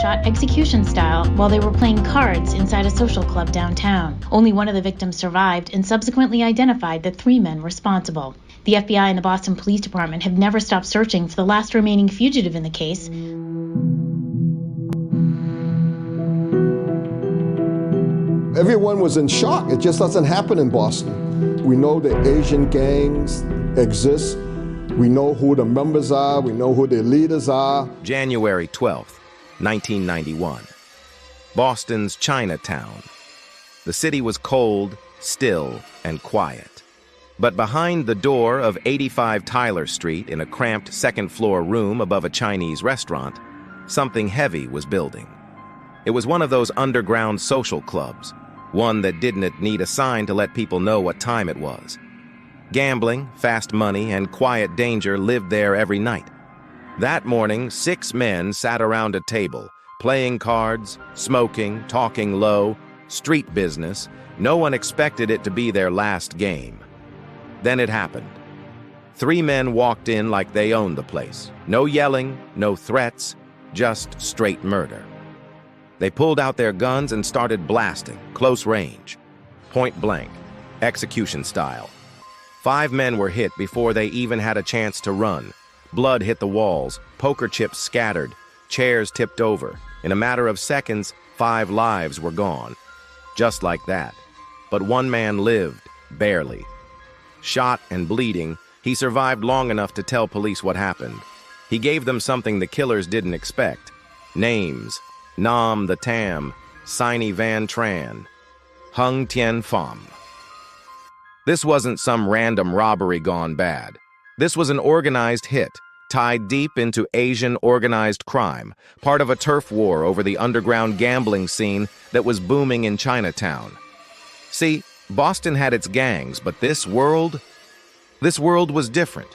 shot execution style while they were playing cards inside a social club downtown. Only one of the victims survived and subsequently identified the 3 men responsible. The FBI and the Boston Police Department have never stopped searching for the last remaining fugitive in the case. Everyone was in shock. It just doesn't happen in Boston. We know that Asian gangs exist. We know who the members are. We know who their leaders are. January 12th, 1991. Boston's Chinatown. The city was cold, still, and quiet. But behind the door of 85 Tyler Street, in a cramped second-floor room above a Chinese restaurant, something heavy was building. It was one of those underground social clubs, one that didn't need a sign to let people know what time it was. Gambling, fast money, and quiet danger lived there every night. That morning, 6 men sat around a table, playing cards, smoking, talking low, street business. No one expected it to be their last game. Then it happened. 3 men walked in like they owned the place. No yelling, no threats, just straight murder. They pulled out their guns and started blasting, close range, point blank, execution style. 5 men were hit before they even had a chance to run. Blood hit the walls, poker chips scattered, chairs tipped over. In a matter of seconds, 5 lives were gone. Just like that. But 1 man lived, barely. Shot and bleeding, he survived long enough to tell police what happened. He gave them something the killers didn't expect. Names: Nam the Tam, Sini Van Tran, Hung Tien Pham. This wasn't some random robbery gone bad. This was an organized hit, tied deep into Asian organized crime, part of a turf war over the underground gambling scene that was booming in Chinatown. See, Boston had its gangs, but this world was different.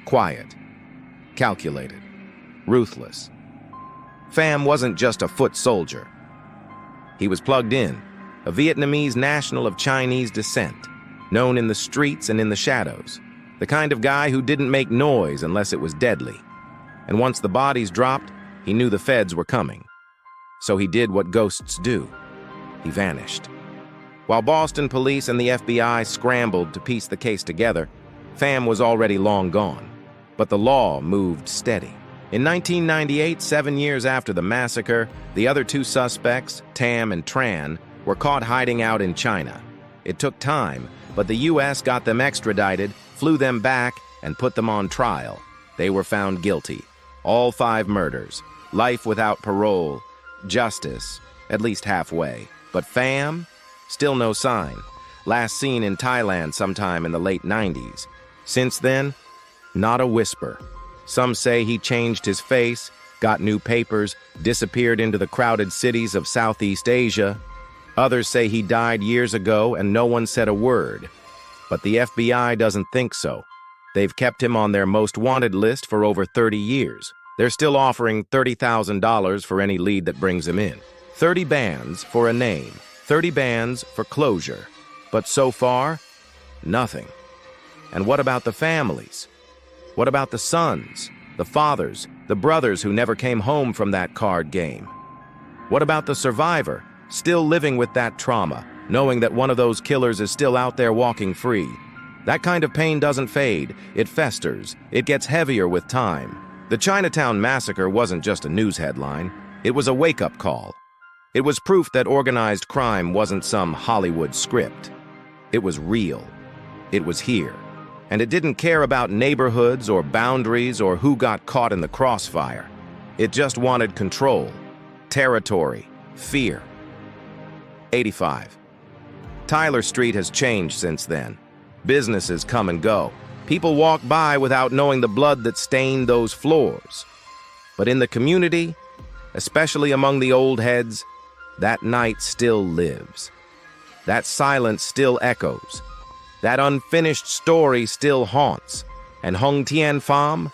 Quiet, calculated, ruthless. Pham wasn't just a foot soldier. He was plugged in, a Vietnamese national of Chinese descent, known in the streets and in the shadows, the kind of guy who didn't make noise unless it was deadly. And once the bodies dropped, he knew the feds were coming. So he did what ghosts do. He vanished. While Boston police and the FBI scrambled to piece the case together, Pham was already long gone. But the law moved steady. In 1998, 7 years after the massacre, the other 2 suspects, Tam and Tran, were caught hiding out in China. It took time, but the U.S. got them extradited, flew them back, and put them on trial. They were found guilty. All 5 murders. Life without parole. Justice, at least halfway. But Pham? Still no sign. Last seen in Thailand sometime in the late 90s. Since then, not a whisper. Some say he changed his face, got new papers, disappeared into the crowded cities of Southeast Asia. Others say he died years ago and no one said a word. But the FBI doesn't think so. They've kept him on their most wanted list for over 30 years. They're still offering $30,000 for any lead that brings him in. 30 bands for a name, 30 bands for closure. But so far, nothing. And what about the families? What about the sons, the fathers, the brothers who never came home from that card game? What about the survivor, still living with that trauma, knowing that one of those killers is still out there walking free? That kind of pain doesn't fade, it festers, it gets heavier with time. The Chinatown Massacre wasn't just a news headline, it was a wake-up call. It was proof that organized crime wasn't some Hollywood script. It was real. It was here. And it didn't care about neighborhoods or boundaries or who got caught in the crossfire. It just wanted control, territory, fear. 85. Tyler Street has changed since then. Businesses come and go. People walk by without knowing the blood that stained those floors. But in the community, especially among the old heads, that night still lives. That silence still echoes. That unfinished story still haunts. And Hung Tien Pham?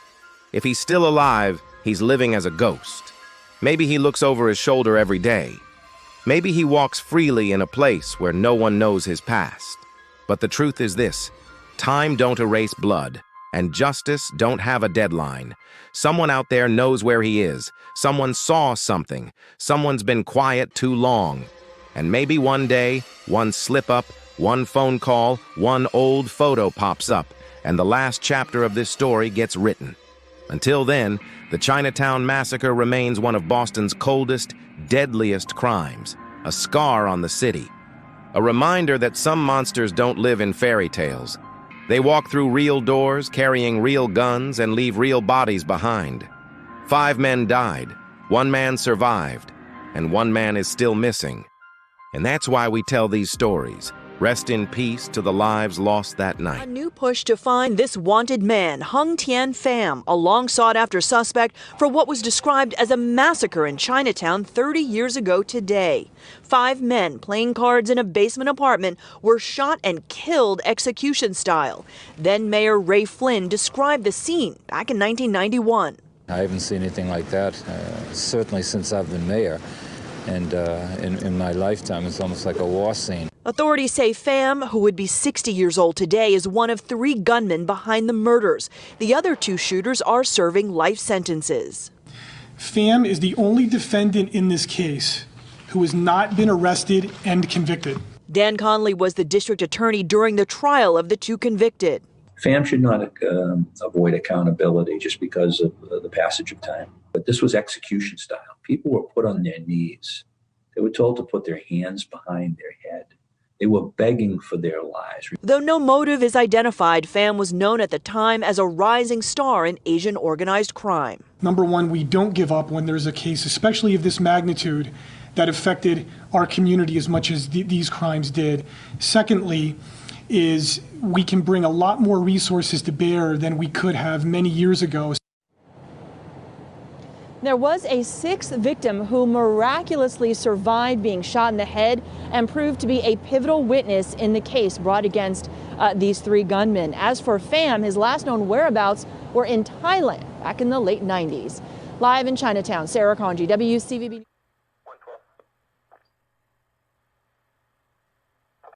If he's still alive, he's living as a ghost. Maybe he looks over his shoulder every day. Maybe he walks freely in a place where no one knows his past. But the truth is this: time don't erase blood, and justice don't have a deadline. Someone out there knows where he is. Someone saw something. Someone's been quiet too long. And maybe one day, one slip-up, one phone call, one old photo pops up, and the last chapter of this story gets written. Until then, the Chinatown Massacre remains one of Boston's coldest, deadliest crimes, a scar on the city. A reminder that some monsters don't live in fairy tales. They walk through real doors, carrying real guns, and leave real bodies behind. 5 men died, 1 man survived, and 1 man is still missing. And that's why we tell these stories. Rest in peace to the lives lost that night. A new push to find this wanted man, Hung Tien Pham, a long sought-after suspect for what was described as a massacre in Chinatown 30 years ago today. 5 men playing cards in a basement apartment were shot and killed execution style. Then Mayor Ray Flynn described the scene back in 1991. I haven't seen anything like that, certainly since I've been mayor. And in my lifetime, it's almost like a war scene. Authorities say Pham, who would be 60 years old today, is one of 3 gunmen behind the murders. The other 2 shooters are serving life sentences. Pham is the only defendant in this case who has not been arrested and convicted. Dan Conley was the district attorney during the trial of the 2 convicted. Pham should not avoid accountability just because of the passage of time. But this was execution style. People were put on their knees. They were told to put their hands behind their head. They were begging for their lives. Though no motive is identified, Pham was known at the time as a rising star in Asian organized crime. Number one, we don't give up when there's a case, especially of this magnitude, that affected our community as much as these crimes did. Secondly, is we can bring a lot more resources to bear than we could have many years ago. There was a 6th victim who miraculously survived being shot in the head and proved to be a pivotal witness in the case brought against these 3 gunmen. As for Pham, his last known whereabouts were in Thailand back in the late 90s. Live in Chinatown, Sarah Conji, WCVB.